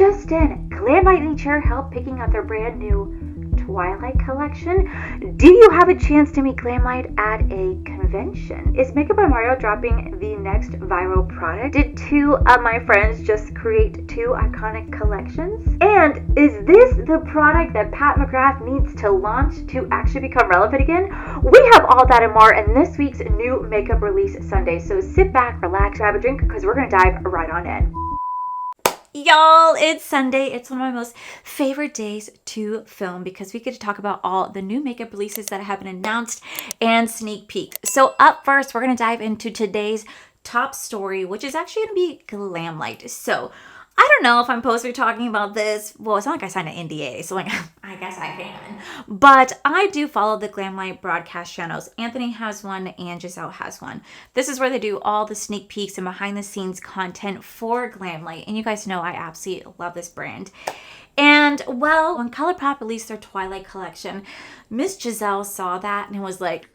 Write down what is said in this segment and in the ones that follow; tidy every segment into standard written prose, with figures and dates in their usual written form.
just in, Glamlite Nature helped picking out their brand new Twilight collection. Do you have a chance to meet Glamlite at a convention? Is Makeup by Mario dropping the next viral product? Did two of my friends just create two iconic collections? And is this the product that Pat McGrath needs to launch to actually become relevant again? We have all that and more in this week's new makeup release Sunday. So sit back, relax, grab a drink, because we're going to dive right on in. Y'all, it's Sunday. It's one of my most favorite days to film because we get to talk about all the new makeup releases that have been announced and sneak peeked. So up first, we're going to dive into today's top story, which is actually going to be Glamlite. So I don't know if I'm supposed to be talking about this. Well, it's not like I signed an NDA, so like I guess I can. But I do follow the Glamlite broadcast channels. Anthony has one and Giselle has one. This is where they do all the sneak peeks and behind the scenes content for Glamlite. And you guys know I absolutely love this brand. And well, when Colourpop released their Twilight collection, Miss Giselle saw that and was like,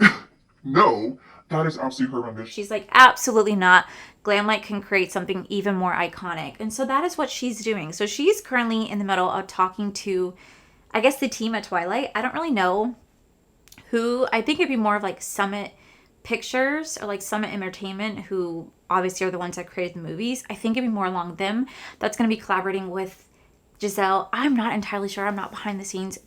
no, that is absolutely horrendous. She's like, absolutely not. Glamlite can create something even more iconic. And so that is what she's doing. So she's currently in the middle of talking to, I guess, the team at Twilight. I don't really know who. I think it'd be more of like Summit Pictures or like Summit Entertainment, who obviously are the ones that created the movies. I think it'd be more along them that's going to be collaborating with Giselle. I'm not entirely sure. I'm not behind the scenes.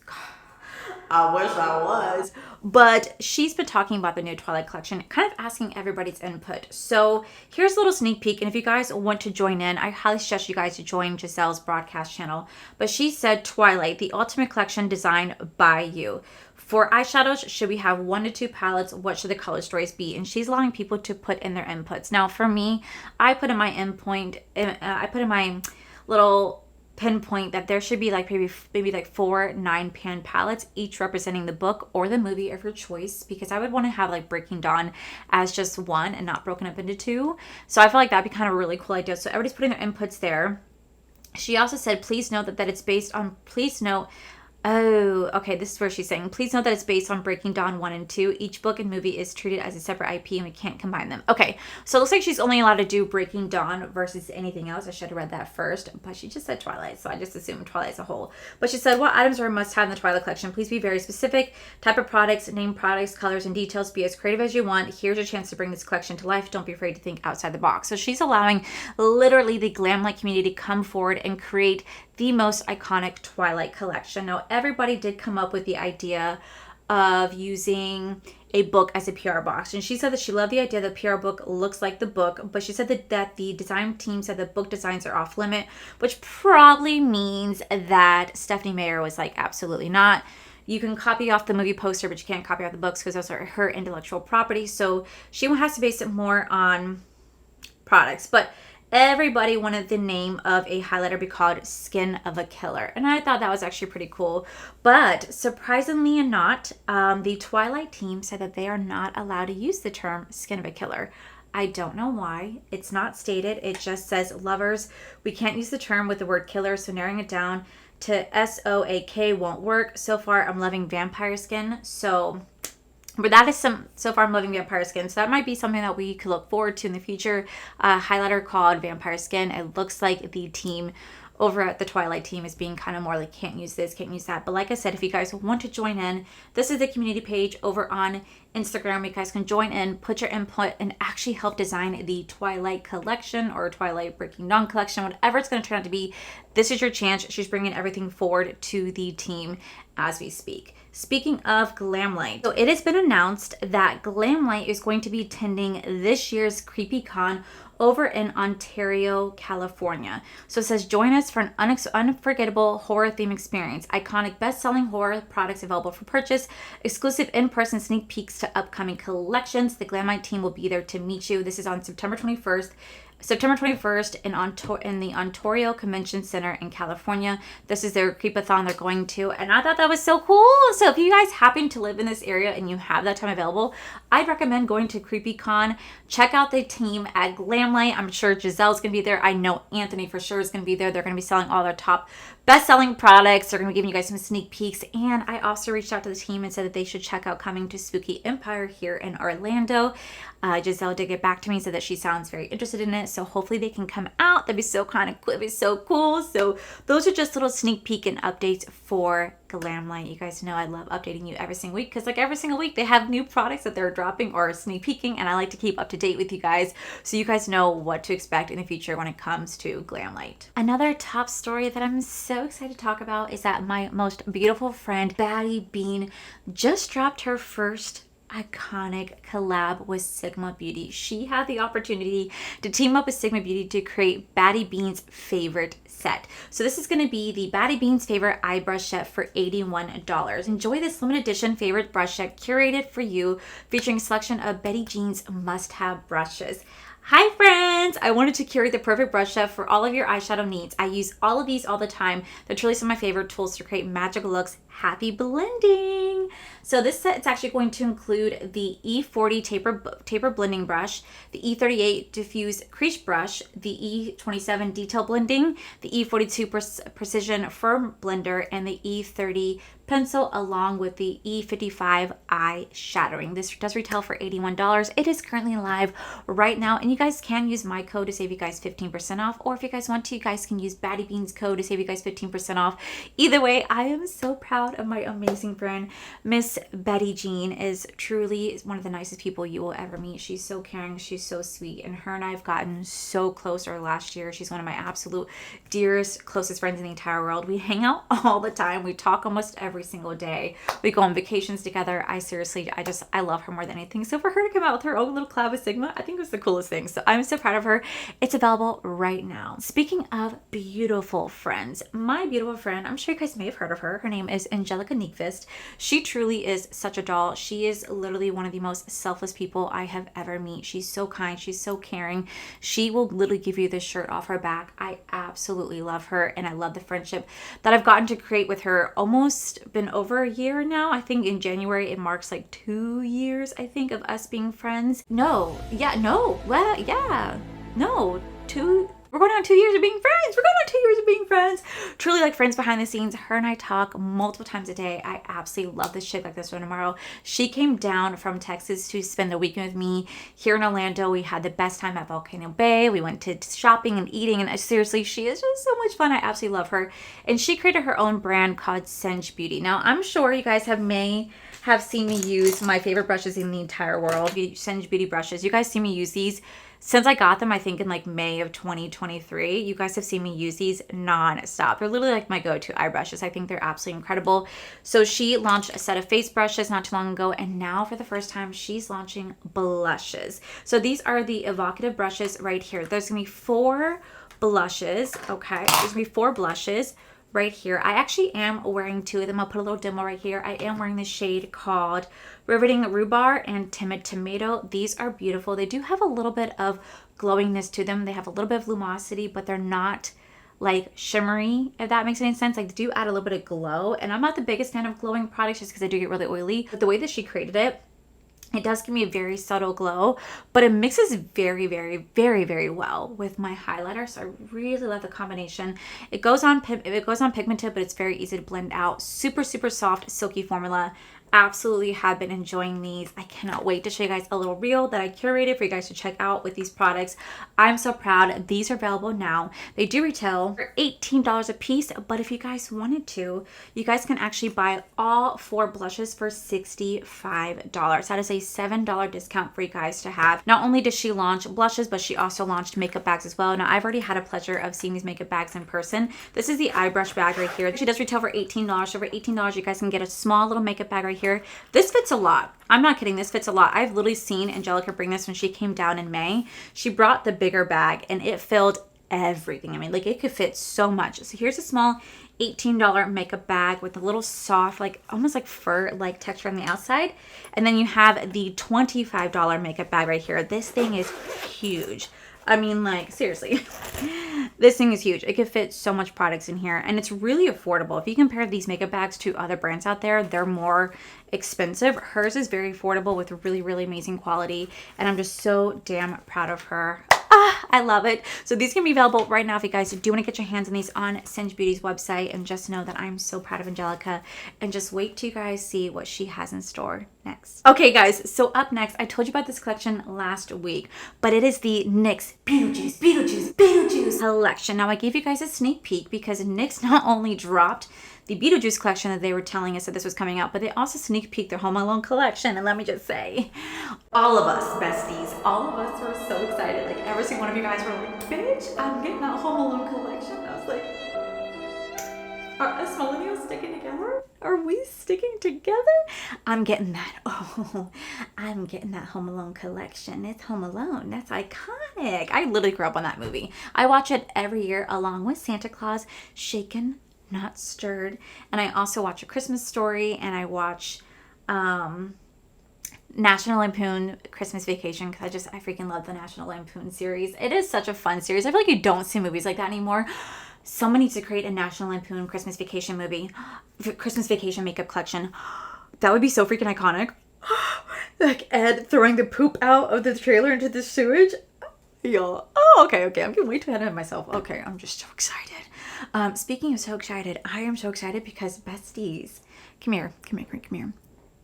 I wish I was. But she's been talking about the new Twilight collection, kind of asking everybody's input. So here's a little sneak peek. And if you guys want to join in, I highly suggest you guys to join Giselle's broadcast channel. But she said, Twilight, the ultimate collection designed by you. For eyeshadows, should we have 1 to 2 palettes? What should the color stories be? And she's allowing people to put in their inputs. Now, for me, I put in my little pinpoint that there should be like maybe like 4 9-pan palettes, each representing the book or the movie of your choice, because I would want to have like Breaking Dawn as just one and not broken up into 2. So I feel like that'd be kind of a really cool idea. So everybody's putting their inputs there. She also said, please note that it's based on, this is where she's saying, please note that it's based on Breaking Dawn 1 and 2. Each book and movie is treated as a separate IP and we can't combine them. Okay, so it looks like she's only allowed to do Breaking Dawn versus anything else. I should have read that first, but she just said Twilight, so I just assumed Twilight as a whole. But she said, what items are a must-have in the Twilight collection? Please be very specific. Type of products, name products, colors, and details. Be as creative as you want. Here's your chance to bring this collection to life. Don't be afraid to think outside the box. So she's allowing literally the Glamlite community to come forward and create the most iconic Twilight collection. Now, everybody did come up with the idea of using a book as a PR box. And she said that she loved the idea that the PR book looks like the book, but she said that the design team said that book designs are off limit, which probably means that Stephanie Meyer was like, absolutely not. You can copy off the movie poster, but you can't copy off the books because those are her intellectual property. So she has to base it more on products. But everybody wanted the name of a highlighter be called Skin of a Killer. And I thought that was actually pretty cool. But surprisingly not, the Twilight team said that they are not allowed to use the term Skin of a Killer. I don't know why. It's not stated. It just says lovers. We can't use the term with the word killer, so narrowing it down to SOAK won't work. So far, I'm loving vampire skin. But that is so far I'm loving Vampire Skin. So that might be something that we could look forward to in the future. Highlighter called Vampire Skin. It looks like the team over at the Twilight team is being kind of more like, can't use this, can't use that. But like I said, if you guys want to join in, this is the community page over on Instagram. You guys can join in, put your input, and actually help design the Twilight collection or Twilight Breaking Dawn collection, whatever it's going to turn out to be. This is your chance. She's bringing everything forward to the team as we speak. Speaking of Glamlite, so it has been announced that Glamlite is going to be attending this year's CreepyCon over in Ontario, California. So it says, join us for an unforgettable horror theme experience. Iconic best-selling horror products available for purchase. Exclusive in-person sneak peeks to upcoming collections. The Glamlite team will be there to meet you. This is on September 21st in the Ontario Convention Center in California. This is their Creepathon they're going to, and I thought that was so cool. So if you guys happen to live in this area and you have that time available, I'd recommend going to CreepyCon. Check out the team at Glamlite. I'm sure Giselle's gonna be there. I know Anthony for sure is gonna be there. They're gonna be selling all their top best-selling products. They're gonna be giving you guys some sneak peeks. And I also reached out to the team and said that they should check out coming to Spooky Empire here in Orlando. Giselle did get back to me, said that she sounds very interested in it. so hopefully they can come out. That'd be so kind of cool. It'd be so cool. So those are just little sneak peek and updates for Glamlite. You guys know I love updating you every single week because like every single week they have new products that they're dropping or sneak peeking, and I like to keep up to date with you guys so you guys know what to expect in the future when it comes to Glamlite. Another top story that I'm so excited to talk about is that my most beautiful friend Baddie Bean just dropped her first iconic collab with Sigma Beauty. She had the opportunity to team up with Sigma Beauty to create Baddie Bean's favorite set. So this is going to be the Baddie Bean's favorite eye brush set for $81. Enjoy this limited edition favorite brush set curated for you, featuring a selection of Betty Jean's must-have brushes. Hi friends! I wanted to curate the perfect brush set for all of your eyeshadow needs. I use all of these all the time. They're truly some of my favorite tools to create magical looks. Happy blending! So this set is actually going to include the E40 taper blending brush, the E38 diffuse crease brush, the E27 detail blending, the E42 precision firm blender, and the E30 pencil, along with the E55 eye shadowing. This does retail for $81. It is currently live right now, and you guys can use my code to save you guys 15% off, or if you guys want to, you guys can use Baddie Bean's code to save you guys 15% off. Either way, I am so proud of my amazing friend. Miss Betty Jean is truly one of the nicest people you will ever meet. She's so caring, she's so sweet, and her and I have gotten so close over last year. She's one of my absolute dearest, closest friends in the entire world. We hang out all the time. We talk almost every single day. We go on vacations together. I love her more than anything. So for her to come out with her own little collab with Sigma, I think it was the coolest thing. So I'm so proud of her. It's available right now. Speaking of beautiful friends, my beautiful friend, I'm sure you guys may have heard of her. Her name is Angelica Nyqvist. She truly is such a doll. She is literally one of the most selfless people I have ever met. She's so kind. She's so caring. She will literally give you the shirt off her back. I absolutely love her, and I love the friendship that I've gotten to create with her. Almost been over a year now. I think in January it marks like 2 years, I think, of us being friends. We're going on 2 years of being friends. We're going on 2 years of being friends. Truly like friends behind the scenes. Her and I talk multiple times a day. I absolutely love this chick like this one tomorrow. She came down from Texas to spend the weekend with me here in Orlando. We had the best time at Volcano Bay. We went to shopping and eating, and seriously, she is just so much fun. I absolutely love her. And she created her own brand called Senj Beauty. Now, I'm sure you guys may have seen me use my favorite brushes in the entire world, Senj Beauty brushes. You guys see me use these since I got them, I think in like May of 2023. You guys have seen me use these non-stop. They're literally like my go-to eye brushes. I think they're absolutely incredible. So she launched a set of face brushes not too long ago, and now for the first time, she's launching blushes. So these are the evocative brushes right here. There's gonna be 4 blushes, okay? There's gonna be 4 blushes right here. I actually am wearing 2 of them. I'll put a little demo right here. I am wearing the shade called Riveting Rhubarb and Timid Tomato. These are beautiful. They do have a little bit of glowingness to them. They have a little bit of lumosity, but they're not like shimmery, if that makes any sense. Like, they do add a little bit of glow, and I'm not the biggest fan of glowing products just because I do get really oily, but the way that she created it, it does give me a very subtle glow, but it mixes very, very, very, very well with my highlighter. So I really love the combination. It goes on pigmented, but it's very easy to blend out. Super, super soft, silky formula. Absolutely have been enjoying these. I cannot wait to show you guys a little reel that I curated for you guys to check out with these products. I'm so proud. These are available now. They do retail for $18 a piece, but if you guys wanted to, you guys can actually buy all 4 blushes for $65. That is a $7 discount for you guys to have. Not only does she launch blushes, but she also launched makeup bags as well. Now, I've already had a pleasure of seeing these makeup bags in person. This is the eye brush bag right here. She does retail for $18. So for $18, you guys can get a small little makeup bag right here. This fits a lot. I'm not kidding. This fits a lot. I've literally seen Angelica bring this when she came down in May. She brought the bigger bag and it filled everything. I mean, like, it could fit so much. So here's a small $18 makeup bag with a little soft, like almost like fur like texture on the outside. And then you have the $25 makeup bag right here. This thing is huge. I mean, like, seriously, this thing is huge. It could fit so much products in here, and it's really affordable. If you compare these makeup bags to other brands out there, they're more expensive. Hers is very affordable with really, really amazing quality, and I'm just so damn proud of her. I love it. So these can be available right now if you guys do want to get your hands on these on Senj Beauty's website, and just know that I'm so proud of Angelica, and just wait till you guys see what she has in store next. Okay, guys, so up next, I told you about this collection last week, but it is the NYX Beetlejuice collection. Now, I gave you guys a sneak peek because NYX not only dropped the Beetlejuice collection that they were telling us that this was coming out, but they also sneak peeked their Home Alone collection. And let me just say, all of us, besties, all of us were so excited. Like, every single one of you guys were like, bitch, I'm getting that Home Alone collection. And I was like, are us millennials sticking together? Are we sticking together? I'm getting that. Oh, I'm getting that Home Alone collection. It's Home Alone. That's iconic. I literally grew up on that movie. I watch it every year along with Santa Claus, Shaken, Not Stirred. And I also watch A Christmas Story, and I watch National Lampoon Christmas Vacation because I freaking love the National Lampoon series. It is such a fun series. I feel like you don't see movies like that anymore. Someone needs to create a National Lampoon Christmas Vacation movie, Christmas Vacation makeup collection. That would be so freaking iconic. Like Ed throwing the poop out of the trailer into the sewage. Y'all. Oh, okay. I'm getting way too ahead of myself. Okay, I'm just so excited. Speaking of so excited, I am so excited because besties, come here.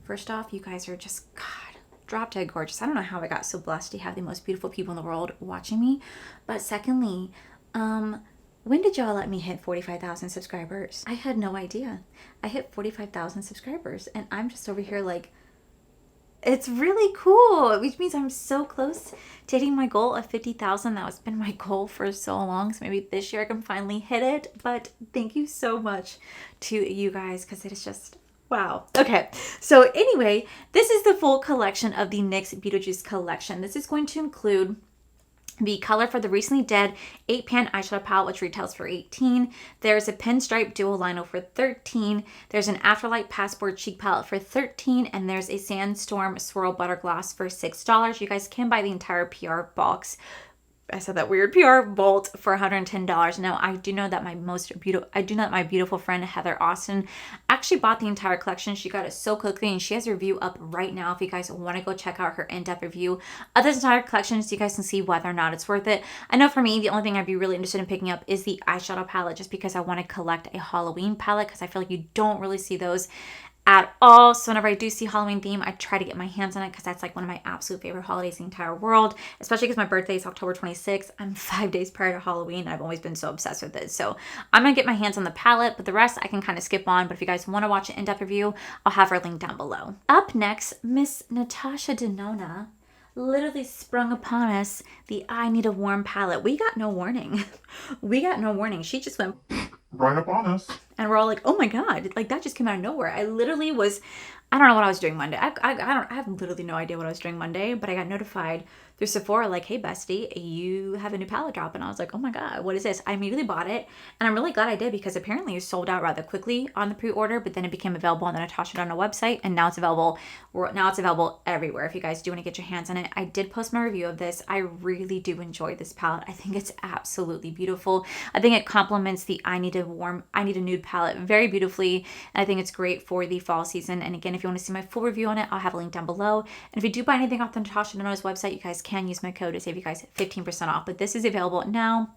First off, you guys are just, God, drop dead gorgeous. I don't know how I got so blessed to have the most beautiful people in the world watching me. But secondly, when did y'all let me hit 45,000 subscribers? I had no idea. I hit 45,000 subscribers and I'm just over here like, it's really cool, which means I'm so close to hitting my goal of 50,000. That has been my goal for so long. So maybe this year I can finally hit it. But thank you so much to you guys because it is just, wow. Okay, so anyway, this is the full collection of the NYX Beetlejuice collection. This is going to include the Color for the Recently Dead 8-pan eyeshadow palette, which retails for $18. There's a Pinstripe Dual Lino for $13. There's an Afterlight Passport Cheek Palette for $13. And there's a Sandstorm Swirl Butter Gloss for $6. You guys can buy the entire PR box. I said that weird, PR Vault for $110. Now, I do know that my beautiful friend Heather Austin actually bought the entire collection. She got it so quickly, and she has a review up right now if you guys want to go check out her in-depth review of this entire collection so you guys can see whether or not it's worth it. I know for me, the only thing I'd be really interested in picking up is the eyeshadow palette, just because I want to collect a Halloween palette because I feel like you don't really see those at all. So whenever I do see Halloween theme, I try to get my hands on it because that's like one of my absolute favorite holidays in the entire world, especially because my birthday is October 26th. I'm 5 days prior to Halloween. I've always been so obsessed with it. So I'm going to get my hands on the palette, but the rest I can kind of skip on. But if you guys want to watch an in-depth review, I'll have her link down below. Up next, Miss Natasha Denona literally sprung upon us the I Need a Warm palette. We got no warning. She just went Right up on us. and we're all like, oh my God, like that just came out of nowhere. I don't know what I was doing Monday. I have literally no idea what I was doing Monday, but I got notified through Sephora like, hey bestie, you have a new palette drop. And I was like, oh my God, what is this? I immediately bought it. And I'm really glad I did because apparently it sold out rather quickly on the pre-order, but then it became available on the Natasha Denona website. And now it's available everywhere if you guys do want to get your hands on it. I did post my review of this. I really do enjoy this palette. I think it's absolutely beautiful. I think it complements the I Need a Nude palette very beautifully. And I think it's great for the fall season. And again, if you want to see my full review on it, I'll have a link down below. And if you do buy anything off the Natasha Denona's website, you guys can use my code to save you guys 15% off. But this is available now.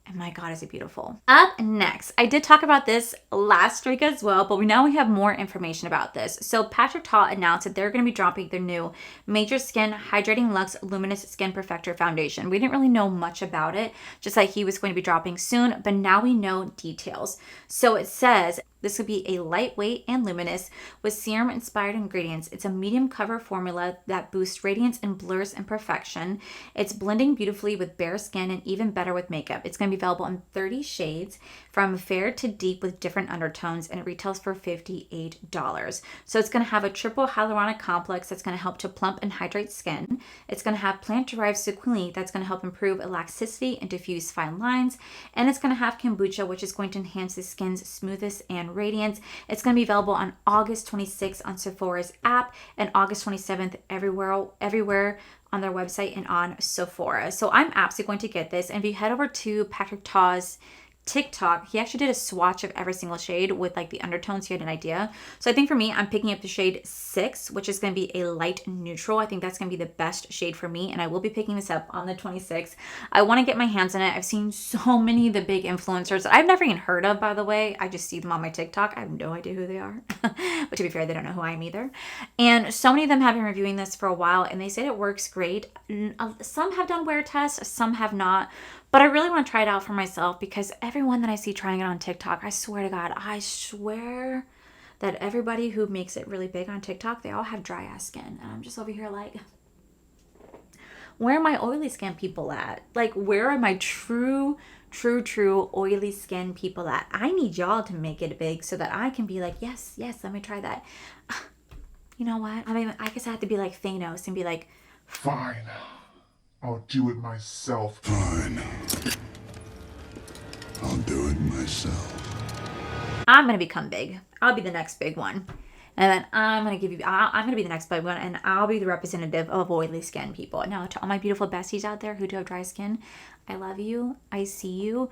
And my God, is it beautiful. Up next, I did talk about this last week as well, but now we have more information about this. So Patrick Ta announced that they're going to be dropping their new Major Skin Hydrating Luxe Luminous Skin Perfector Foundation. We didn't really know much about it, just like he was going to be dropping soon, but now we know details. So it says this would be a lightweight and luminous with serum-inspired ingredients. It's a medium cover formula that boosts radiance and blurs imperfection. It's blending beautifully with bare skin and even better with makeup. It's going to be available in 30 shades from fair to deep with different undertones, and it retails for $58. So it's going to have a triple hyaluronic complex that's going to help to plump and hydrate skin. It's going to have plant-derived succulent that's going to help improve elasticity and diffuse fine lines. And it's going to have kombucha, which is going to enhance the skin's smoothness and radiance. It's going to be available on August 26th on Sephora's app and August 27th everywhere on their website and on Sephora. So I'm absolutely going to get this. And if you head over to Patrick Ta's TikTok, he actually did a swatch of every single shade with like the undertones so you had an idea. So I think for me, I'm picking up the shade 6, which is going to be a light neutral. I think that's going to be the best shade for me, and I will be picking this up on the 26th. I want to get my hands on it. I've seen so many of the big influencers that I've never even heard of, by the way. I just see them on my TikTok. I have no idea who they are. But to be fair, they don't know who I am either. And so many of them have been reviewing this for a while, and they said it works great. Some have done wear tests, some have not. But I really want to try it out for myself because everyone that I see trying it on TikTok, I swear to God, I swear that everybody who makes it really big on TikTok, they all have dry ass skin. And I'm just over here like, where are my oily skin people at? Like, where are my true oily skin people at? I need y'all to make it big so that I can be like, yes, let me try that. You know what? I mean, I guess I have to be like Thanos and be like, Fine. I'll do it myself. Fine. I'll do it myself. I'm going to become big. I'll be the next big one. And then I'm going to be the next big one, and I'll be the representative of oily skin people. Now, to all my beautiful besties out there who do have dry skin, I love you. I see you.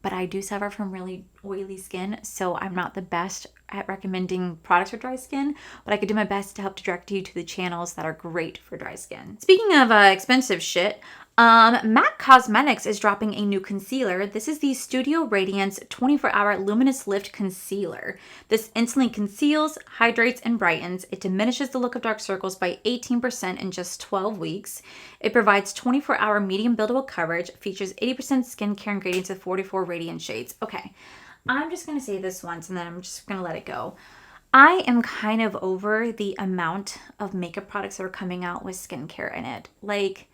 But I do suffer from really oily skin, so I'm not the best at recommending products for dry skin, but I could do my best to help direct you to the channels that are great for dry skin. Speaking of expensive shit, Mora Cosmetics is dropping a new concealer. This is the Studio Radiance 24-Hour Luminous Lift Concealer. This instantly conceals, hydrates, and brightens. It diminishes the look of dark circles by 18% in just 12 weeks. It provides 24-hour medium buildable coverage, features 80% skincare ingredients with 44 radiant shades. Okay, I'm just going to say this once and then I'm just going to let it go. I am kind of over the amount of makeup products that are coming out with skincare in it. Like,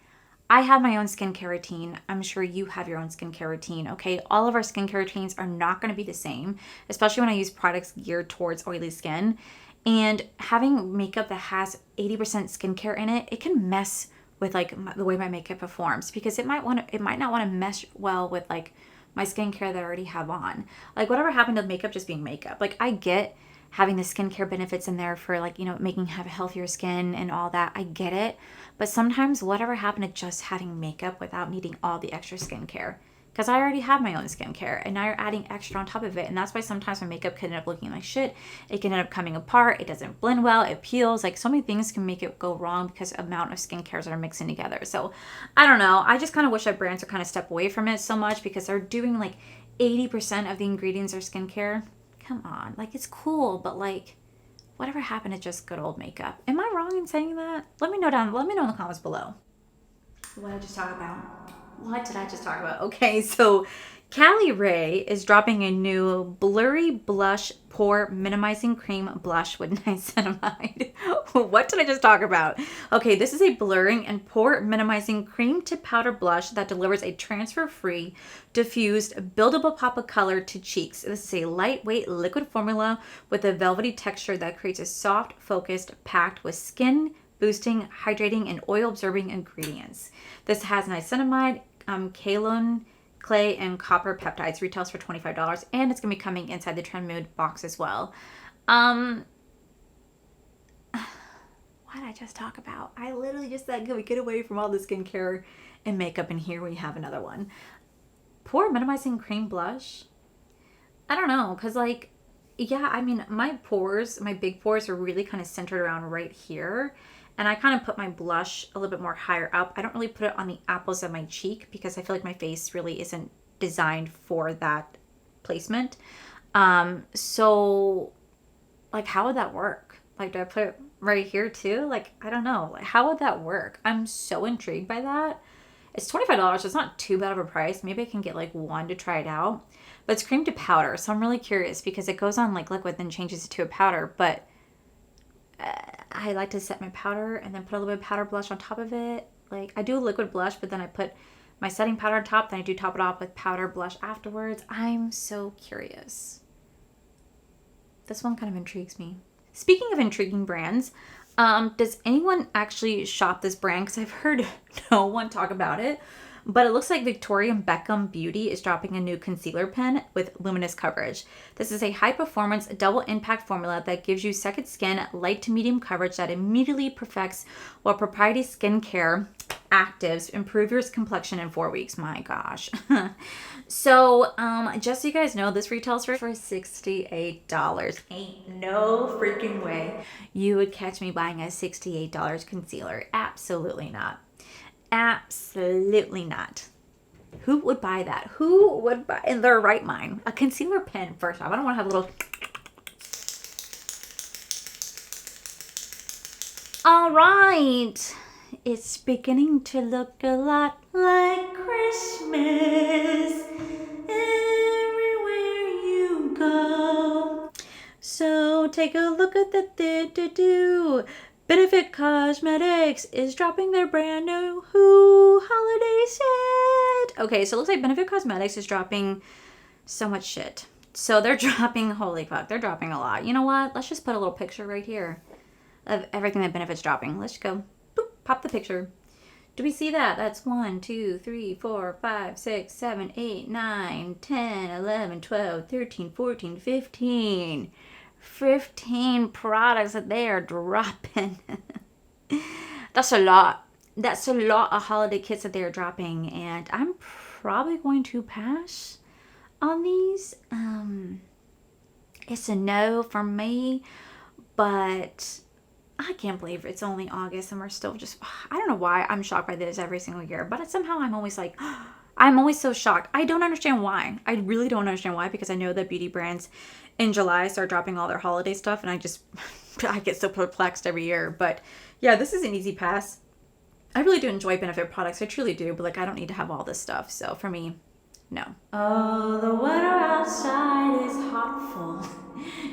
I have my own skincare routine. I'm sure you have your own skincare routine, okay? All of our skincare routines are not going to be the same, especially when I use products geared towards oily skin. And having makeup that has 80% skincare in it, it can mess with like the way my makeup performs because it might not want to mesh well with like my skincare that I already have on. Like, whatever happened to makeup just being makeup? Like, I get having the skincare benefits in there for like, you know, have a healthier skin and all that. I get it. But sometimes whatever happened to just having makeup without needing all the extra skincare? Because I already have my own skincare and now you're adding extra on top of it. And that's why sometimes my makeup can end up looking like shit. It can end up coming apart. It doesn't blend well. It peels. Like, so many things can make it go wrong because of the amount of skincare that are mixing together. So I don't know. I just kind of wish that brands would kind of step away from it so much because they're doing like 80% of the ingredients are skincare. Come on. Like, it's cool, but like, whatever happened to just good old makeup? Am I wrong in saying that? Let me know in the comments below. What did I just talk about? Okay, so Cali Ray is dropping a new blurry blush pore minimizing cream blush with niacinamide. What did I just talk about? Okay, this is a blurring and pore minimizing cream to powder blush that delivers a transfer-free, diffused, buildable pop of color to cheeks. This is a lightweight liquid formula with a velvety texture that creates a soft, focused, packed with skin boosting, hydrating, and oil absorbing ingredients. This has niacinamide, kaolin, clay, and copper peptides. Retails for $25, and it's gonna be coming inside the Trend Mood box as well. What did I just talk about? I literally just said, can we get away from all the skincare and makeup? And here we have another one. Pore minimizing cream blush. I don't know, cause like, yeah, I mean, my big pores are really kind of centered around right here. And I kind of put my blush a little bit more higher up. I don't really put it on the apples of my cheek because I feel like my face really isn't designed for that placement. So like, how would that work? Like, do I put it right here too? Like, I don't know. Like, how would that work? I'm so intrigued by that. It's $25, so it's not too bad of a price. Maybe I can get like one to try it out. But it's cream to powder, so I'm really curious because it goes on like liquid then changes it to a powder. But I like to set my powder and then put a little bit of powder blush on top of it. Like, I do a liquid blush, but then I put my setting powder on top. Then I do top it off with powder blush afterwards. I'm so curious. This one kind of intrigues me. Speaking of intriguing brands, does anyone actually shop this brand? Because I've heard no one talk about it. But it looks like Victoria Beckham Beauty is dropping a new concealer pen with luminous coverage. This is a high-performance double impact formula that gives you second skin light to medium coverage that immediately perfects what propriety skincare actives, improve your complexion in 4 weeks. My gosh. So, just so you guys know, this retails for $68. Ain't no freaking way you would catch me buying a $68 concealer. Absolutely not. Absolutely not. Who would buy that? Who would buy in their right mind? A concealer pen, first off. I don't want to have a little... All right. It's beginning to look a lot like Christmas everywhere you go. So take a look at the do. Benefit Cosmetics is dropping their brand new holiday set. Okay, so it looks like Benefit Cosmetics is dropping so much shit. So they're dropping, holy fuck, they're dropping a lot. You know what? Let's just put a little picture right here of everything that Benefit's dropping. Let's go. Boop, pop the picture. Do we see that? That's 1, 2, 3, 4, 5, 6, 7, 8, 9, 10, 11, 12, 13, 14, 15. 15 products that they are dropping. That's a lot. That's a lot of holiday kits that they're dropping. And I'm probably going to pass on these. It's a no for me. But I can't believe it's only August and we're still just... I don't know why I'm shocked by this every single year. But somehow I'm always like... I'm always so shocked. I don't understand why. I really don't understand why, because I know that beauty brands in July start dropping all their holiday stuff, and I get so perplexed every year. But yeah, this is an easy pass. I really do enjoy Benefit products. I truly do, but like, I don't need to have all this stuff. So for me, no. Oh, the weather outside is hotful.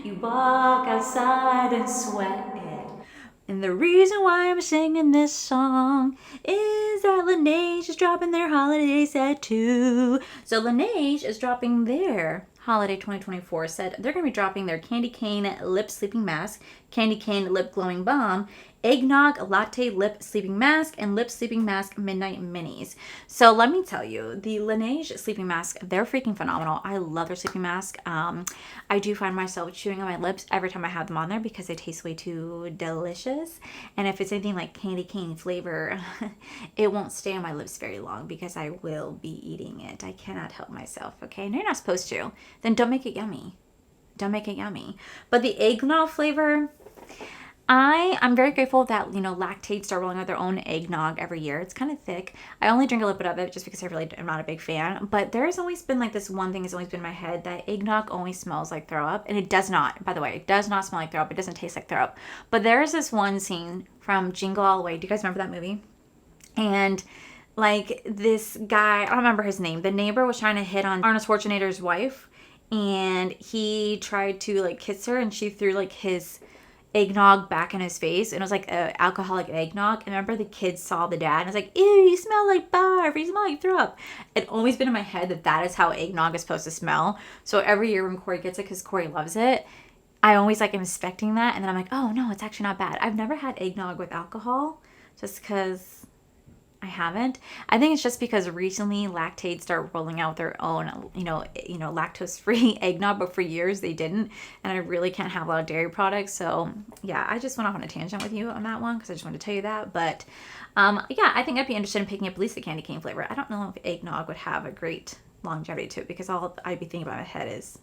You walk outside and sweat it. And the reason why I'm singing this song is that Laneige is dropping their holiday set too. So Laneige is dropping their holiday 2024 set. They're going to be dropping their Candy Cane Lip Sleeping Mask, Candy Cane Lip Glowing Balm, Eggnog Latte Lip Sleeping Mask, and Lip Sleeping Mask Midnight Minis. So let me tell you, the Laneige Sleeping Mask, they're freaking phenomenal. I love their sleeping mask. I do find myself chewing on my lips every time I have them on there because they taste way too delicious. And if it's anything like candy cane flavor, it won't stay on my lips very long because I will be eating it. I cannot help myself, okay? And you're not supposed to. Then don't make it yummy. Don't make it yummy. But the eggnog flavor... I'm very grateful that, you know, Lactaid start rolling out their own eggnog every year. It's kind of thick. I only drink a little bit of it just because I really am not a big fan. But there's always been like this one thing that's always been in my head, that eggnog only smells like throw up. And it does not, by the way. It does not smell like throw up. It doesn't taste like throw up. But there is this one scene from Jingle All the Way. Do you guys remember that movie? And like this guy, I don't remember his name. The neighbor was trying to hit on Arnold Schwarzenegger's wife. And he tried to like kiss her, and she threw like his eggnog back in his face, and it was like alcoholic eggnog. And remember, the kids saw the dad and was like, ew, you smell like barf, you smell like throw up. It's always been in my head that that is how eggnog is supposed to smell. So every year when Corey gets it, because Corey loves it, I always like am expecting that, and then I'm like, oh no, it's actually not bad. I've never had eggnog with alcohol just because I haven't. I think it's just because recently Lactaid started rolling out their own, you know, lactose-free eggnog, but for years they didn't, and I really can't have a lot of dairy products. So yeah, I just went off on a tangent with you on that one because I just wanted to tell you that. But yeah, I think I'd be interested in picking up at least the candy cane flavor. I don't know if eggnog would have a great longevity to it, because all I'd be thinking about in my head is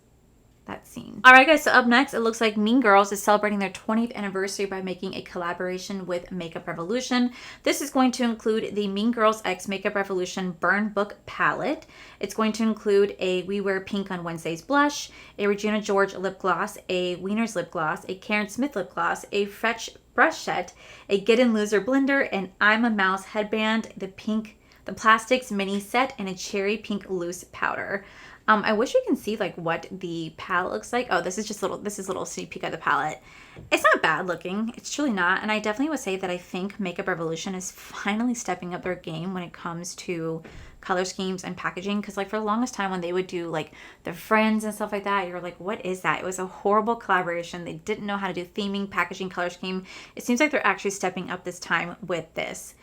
that scene. All right, guys, so up next, it looks like Mean Girls is celebrating their 20th anniversary by making a collaboration with Makeup Revolution. This is going to include the Mean Girls X Makeup Revolution Burn Book palette. It's going to include a We Wear Pink on Wednesdays blush, a Regina George lip gloss, a Wiener's lip gloss, a Karen Smith lip gloss, a Fetch brush set, a Get In Loser blender, and I'm a Mouse headband, the Plastics mini set, and a cherry pink loose powder. I wish you can see like what the palette looks like. Oh, this is a little sneak peek of the palette. It's not bad looking. It's truly not. And I definitely would say that I think Makeup Revolution is finally stepping up their game when it comes to color schemes and packaging. Because like for the longest time when they would do like the Friends and stuff like that, you were like, what is that? It was a horrible collaboration. They didn't know how to do theming, packaging, color scheme. It seems like they're actually stepping up this time with this.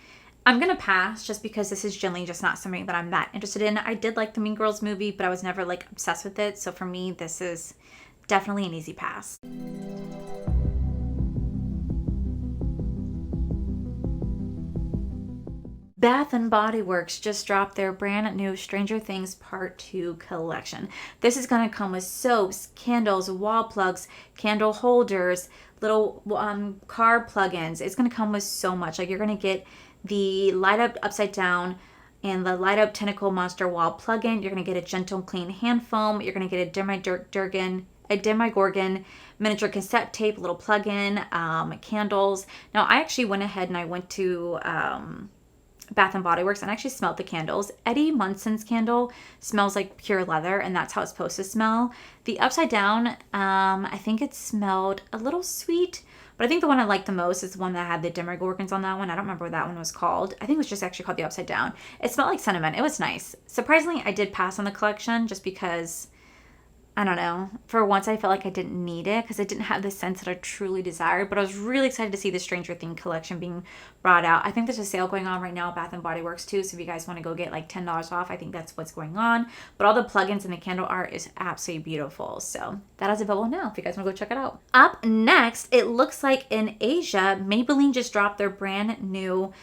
I'm going to pass just because this is generally just not something that I'm that interested in. I did like the Mean Girls movie, but I was never like obsessed with it. So for me, this is definitely an easy pass. Bath and Body Works just dropped their brand new Stranger Things Part 2 collection. This is going to come with soaps, candles, wall plugs, candle holders, little car plugins. It's going to come with so much. Like, you're going to get the light up upside down and the light up tentacle monster wall plug-in. You're going to get a gentle clean hand foam. You're going to get a Demigorgon miniature cassette tape, little plug-in, candles. Now, I actually went ahead and I went to Bath and Body Works and actually smelled the candles. Eddie Munson's candle smells like pure leather, and that's how it's supposed to smell. The upside down, I think it smelled a little sweet, but I think the one I liked the most is the one that had the Demogorgons on that one. I don't remember what that one was called. I think it was just actually called the upside down. It smelled like cinnamon. It was nice. Surprisingly, I did pass on the collection just because, I don't know, for once I felt like I didn't need it because I didn't have the sense that I truly desired, but I was really excited to see the Stranger Things collection being brought out. I think there's a sale going on right now at Bath & Body Works too, so if you guys want to go get like $10 off, I think that's what's going on. But all the plugins and the candle art is absolutely beautiful, so that is available now if you guys want to go check it out. Up next, it looks like in Asia, Maybelline just dropped their brand new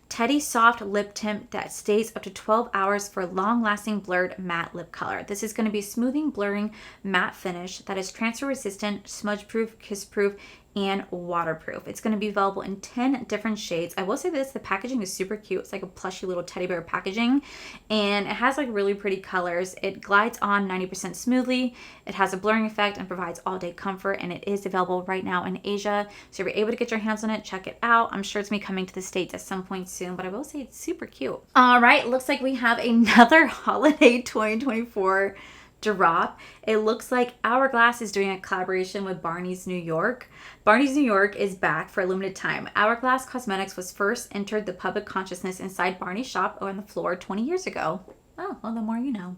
Teddy Soft Lip Tint that stays up to 12 hours for long-lasting blurred matte lip color. This is going to be a smoothing, blurring matte finish that is transfer-resistant, smudge-proof, kiss-proof, and waterproof. It's going to be available in 10 different shades. I will say this, the packaging is super cute. It's like a plushy little teddy bear packaging, and it has like really pretty colors. It glides on 90% smoothly. It has a blurring effect and provides all-day comfort, and it is available right now in Asia. So if you're able to get your hands on it, check it out. I'm sure it's going to be coming to the States at some point soon, but I will say it's super cute. All right, looks like we have another holiday 2024 drop. It looks like Hourglass is doing a collaboration with Barney's New York. Barney's New York is back for a limited time. Hourglass Cosmetics was first entered the public consciousness inside Barney's shop on the floor 20 years ago. Oh, well, the more you know.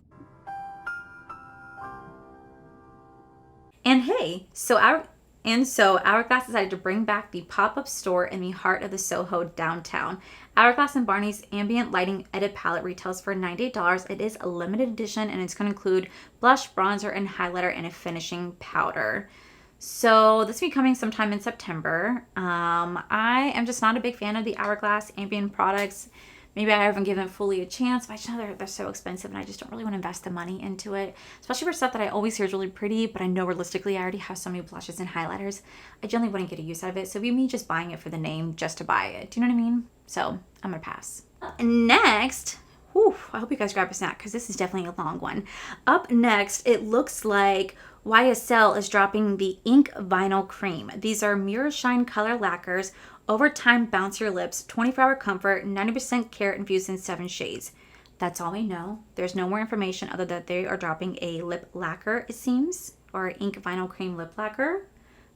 And hey, so Hourglass decided to bring back the pop-up store in the heart of the Soho downtown. Hourglass and Barney's ambient lighting edit palette retails for $98. It is a limited edition, and it's going to include blush, bronzer, and highlighter, and a finishing powder. So this will be coming sometime in September. I am just not a big fan of the Hourglass ambient products. Maybe I haven't given it fully a chance, but I just know they're so expensive, and I just don't really want to invest the money into it, especially for stuff that I always hear is really pretty, but I know realistically I already have so many blushes and highlighters. I generally wouldn't get a use out of it, so it'd be me just buying it for the name just to buy it. Do you know what I mean? So I'm going to pass. Next, I hope you guys grab a snack because this is definitely a long one. Up next, it looks like YSL is dropping the Ink Vinyl Cream. These are Mirror Shine color lacquers. Over time, bounce your lips, 24-hour comfort, 90% care infused in 7 shades. That's all we know. There's no more information other than they are dropping a lip lacquer, it seems, or Ink Vinyl Cream lip lacquer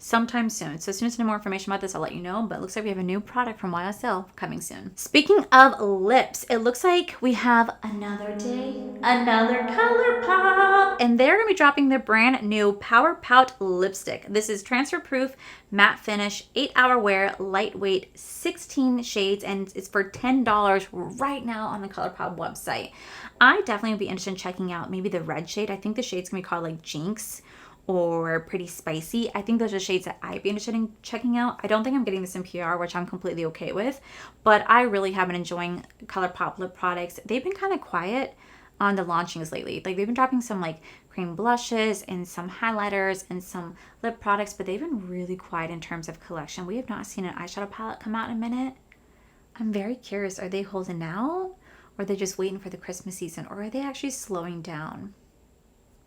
sometime soon. So as soon as I know more information about this, I'll let you know. But it looks like we have a new product from YSL coming soon. Speaking of lips, it looks like we have another day, another Colourpop. And they're going to be dropping their brand new Power Pout lipstick. This is transfer proof, matte finish, 8-hour wear, lightweight, 16 shades, and it's for $10 right now on the Colourpop website. I definitely would be interested in checking out maybe the red shade. I think the shade's going to be called like Jinx or Pretty Spicy. I think those are shades that I'd be interested in checking out. I don't think I'm getting this in PR, which I'm completely okay with, but I really have been enjoying Colourpop lip products. They've been kind of quiet on the launchings lately. Like, they've been dropping some like cream blushes and some highlighters and some lip products, but they've been really quiet in terms of collection. We have not seen an eyeshadow palette come out in a minute. I'm very curious, are they holding out? Or are they just waiting for the Christmas season? Or are they actually slowing down?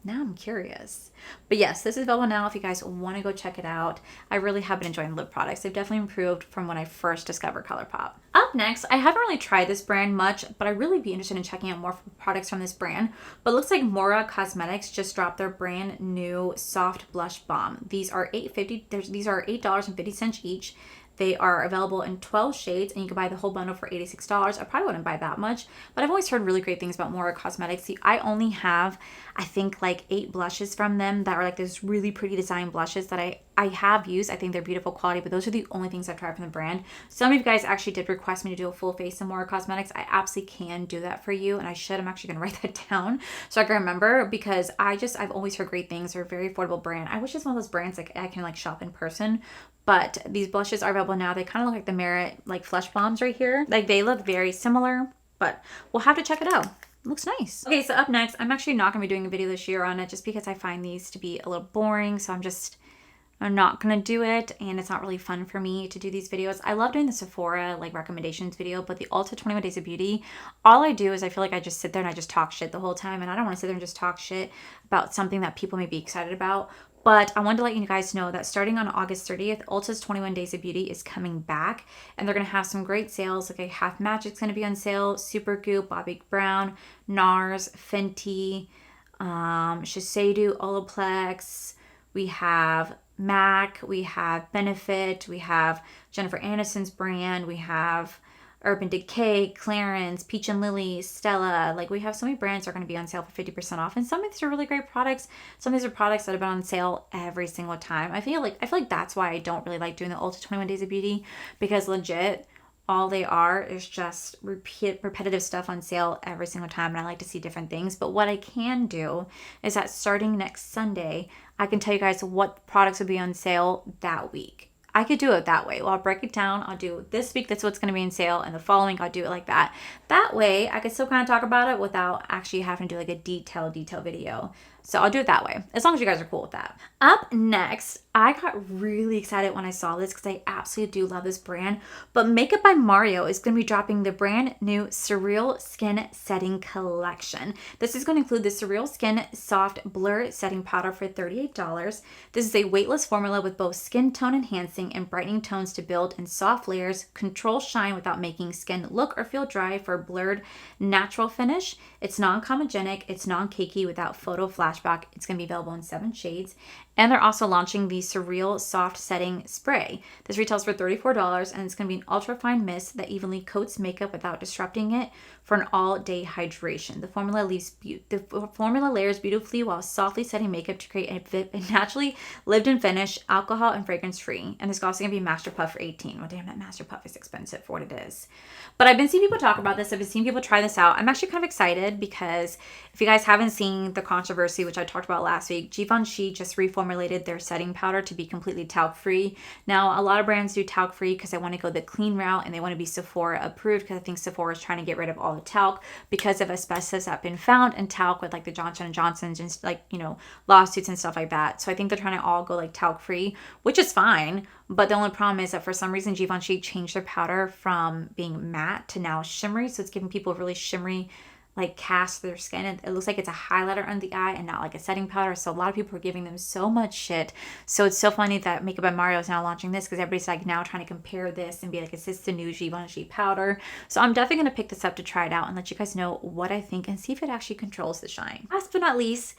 Now I'm curious. But yes, this is available now if you guys want to go check it out. I really have been enjoying lip products. They've definitely improved from when I first discovered Colourpop. Up next, I haven't really tried this brand much, but I'd really be interested in checking out more products from this brand. But it looks like Mora Cosmetics just dropped their brand new soft blush balm. These are $8.50 each. They are available in 12 shades, and you can buy the whole bundle for $86. I probably wouldn't buy that much, but I've always heard really great things about Mora Cosmetics. See, I only have, I think, like 8 blushes from them that are like those really pretty design blushes that I have used. I think they're beautiful quality, but those are the only things I've tried from the brand. Some of you guys actually did request me to do a full face of Mora Cosmetics. I absolutely can do that for you, and I should. I'm actually going to write that down so I can remember, because I've always heard great things. They're a very affordable brand. I wish it's one of those brands like I can like shop in person. But these blushes are available now. They kind of look like the Merit like Flush Bombs right here. Like, they look very similar. but we'll have to check it out. It looks nice. Okay, so up next, I'm actually not going to be doing a video this year on it just because I find these to be a little boring, so I'm not gonna do it, and it's not really fun for me to do these videos. I love doing the Sephora like recommendations video, but the Ulta 21 Days of Beauty, all I do is I feel like I just sit there and I just talk shit the whole time, and I don't want to sit there and just talk shit about something that people may be excited about. But I wanted to let you guys know that starting on August 30th, Ulta's 21 Days of Beauty is coming back, and they're gonna have some great sales. Okay, Half Magic's gonna be on sale, Supergoop, Bobbi Brown, NARS, Fenty, Shiseido, Olaplex. We have MAC, we have Benefit, we have Jennifer Aniston's brand, we have Urban Decay, Clarins, Peach and Lily, Stella. Like, we have so many brands that are going to be on sale for 50% off, and some of these are really great products. Some of these are products that have been on sale every single time. I feel like that's why I don't really like doing the Ulta 21 Days of Beauty, because legit, all they are is just repetitive stuff on sale every single time, and I like to see different things. But what I can do is that starting next Sunday, I can tell you guys what products will be on sale that week. I could do it that way. Well, I'll break it down. I'll do this week, that's what's going to be on sale, and the following I'll do it like that. That way, I can still kind of talk about it without actually having to do like a detailed video. So I'll do it that way, as long as you guys are cool with that. Up next, I got really excited when I saw this because I absolutely do love this brand. But Makeup by Mario is going to be dropping the brand new Surreal Skin Setting Collection. This is going to include the Surreal Skin Soft Blur Setting Powder for $38. This is a weightless formula with both skin tone enhancing and brightening tones to build in soft layers, control shine without making skin look or feel dry for a blurred, natural finish. It's non-comedogenic, it's non-cakey without photo flashback. It's going to be available in 7 shades. And they're also launching the Surreal Soft Setting Spray. This retails for $34, and it's going to be an ultra-fine mist that evenly coats makeup without disrupting it for an all-day hydration. The formula layers beautifully while softly setting makeup to create a naturally lived-in finish, alcohol and fragrance-free. And there's also going to be Master Puff for $18. Well, damn, that Master Puff is expensive for what it is. But I've been seeing people talk about this. I've been seeing people try this out. I'm actually kind of excited because if you guys haven't seen the controversy, which I talked about last week, Givenchy just reformulated their setting powder to be completely talc-free. Now, a lot of brands do talc-free because they want to go the clean route and they want to be Sephora approved, because I think Sephora is trying to get rid of all the talc because of asbestos that's been found in talc with like the Johnson & Johnson's and like, you know, lawsuits and stuff like that. So I think they're trying to all go like talc-free, which is fine. But the only problem is that for some reason Givenchy changed their powder from being matte to now shimmery. So it's giving people really shimmery like cast their skin. It looks like it's a highlighter under the eye and not like a setting powder. So a lot of people are giving them so much shit. So it's so funny that Makeup by Mario is now launching this, because everybody's like now trying to compare this and be like, is this the new Givenchy powder? So I'm definitely going to pick this up to try it out and let you guys know what I think and see if it actually controls the shine. Last but not least,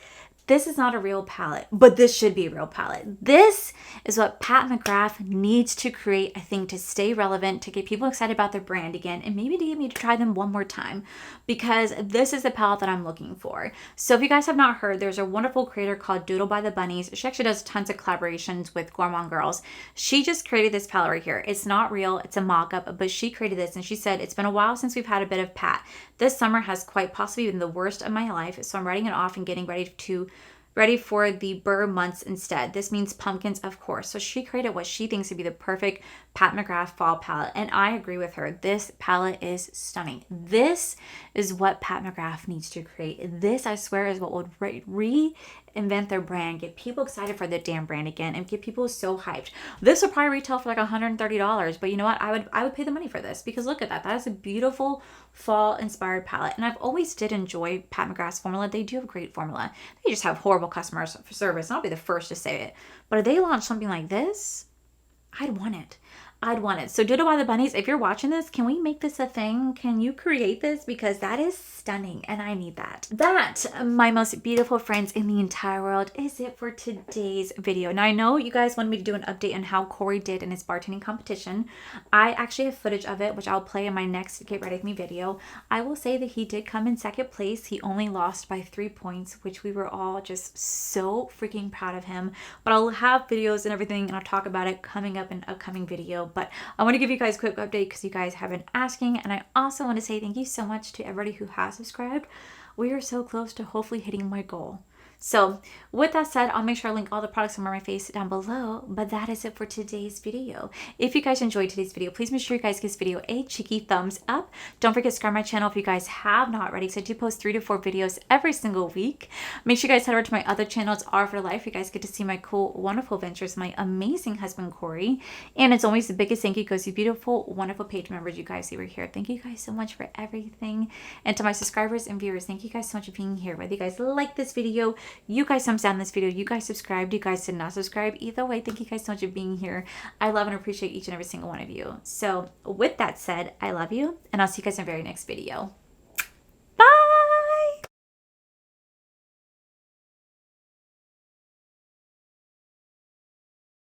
this is not a real palette, but this should be a real palette. This is what Pat McGrath needs to create, I think, to stay relevant, to get people excited about their brand again, and maybe to get me to try them one more time, because this is the palette that I'm looking for. So if you guys have not heard, there's a wonderful creator called Doodle by the Bunnies. She actually does tons of collaborations with Gourmand Girls. She just created this palette right here. It's not real, it's a mock-up, but she created this, and she said, it's been a while since we've had a bit of Pat. This summer has quite possibly been the worst of my life, so I'm writing it off and getting ready for the Burr months instead. This means pumpkins, of course. So she created what she thinks to be the perfect Pat McGrath fall palette, and I agree with her. This palette is stunning. This is what Pat McGrath needs to create. This, I swear, is what would reinvent their brand, get people excited for the damn brand again, and get people so hyped. This would probably retail for like $130, but you know what? I would pay the money for this, because look at that. That is a beautiful fall inspired palette, and I've always did enjoy Pat McGrath's formula. They do have a great formula. They just have horrible customer service, and I'll be the first to say it. But if they launch something like this, I'd want it. I'd want it. So Doodle by the Bunnies, if you're watching this, can we make this a thing? Can you create this? Because that is stunning and I need that. That, my most beautiful friends in the entire world, is it for today's video. Now I know you guys wanted me to do an update on how Corey did in his bartending competition. I actually have footage of it, which I'll play in my next Get Ready With Me video. I will say that he did come in second place. He only lost by 3 points, which we were all just so freaking proud of him. But I'll have videos and everything, and I'll talk about it coming up in an upcoming video. But I want to give you guys a quick update because you guys have been asking, and I also want to say thank you so much to everybody who has subscribed. We are so close to hopefully hitting my goal. So with that said, I'll make sure I link all the products on my face down below. But that is it for today's video. If you guys enjoyed today's video, please make sure you guys give this video a cheeky thumbs up. Don't forget to subscribe to my channel if you guys have not already, because I do post 3 to 4 videos every single week. Make sure you guys head over to my other channels, R for Life. You guys get to see my cool, wonderful ventures, my amazing husband, Corey. And as always, the biggest thank you goes to beautiful, wonderful page members, you guys who are here. Thank you guys so much for everything. And to my subscribers and viewers, thank you guys so much for being here. Whether you guys like this video, you guys thumbs down this video, you guys subscribed, you guys did not subscribe, either way, thank you guys so much for being here. I love and appreciate each and every single one of you. So with that said, I love you, and I'll see you guys in the very next video.